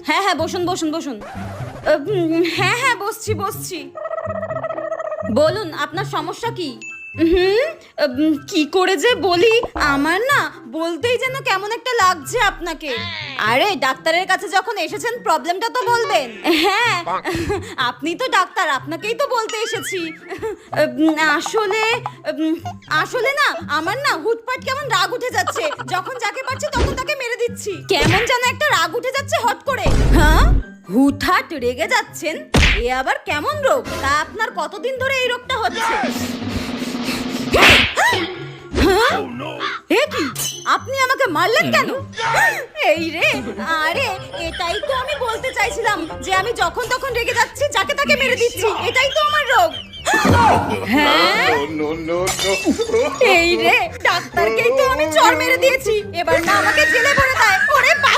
হ্যাঁ হ্যাঁ, বসুন বসুন বসুন। হ্যাঁ হ্যাঁ, বসছি বসছি। বলুন আপনার সমস্যা কি? কি করে যে বলি, আমার না বলতেই যেন কেমন একটা লাগছে আপনাকে। আরে ডাক্তারের কাছে যখন এসেছেন প্রবলেমটা তো বলবেন। হ্যাঁ, আপনি তো ডাক্তার, আপনাকেই তো বলতে এসেছি। আসলে আসলে না আমার না হুটপাট কেমন রাগ উঠে যাচ্ছে, যখন যাকে পারছি তখন তাকে মেরে দিচ্ছি। কেমন যেন একটা রাগ উঠে যাচ্ছে হট করে। হ্যাঁ, হুটহাট রেগে যাচ্ছেন, এ আবার কেমন রোগ? তা আপনার কতদিন ধরে এই রোগটা হচ্ছে? এ কি, আপনি আমাকে মারলেন কেন? এই রে, আরে এটাই তো আমি বলতে চাইছিলাম যে আমি যখন তখন রেগে যাচ্ছি, যাকে তাকে মেরে দিচ্ছি, এটাই তো আমার রোগ। হ্যাঁ, এই রে, ডাক্তারকেই তো আমি চড় মেরে দিয়েছি, এবার না আমাকে জেলে ভরে দেয়। ওরে বাবা!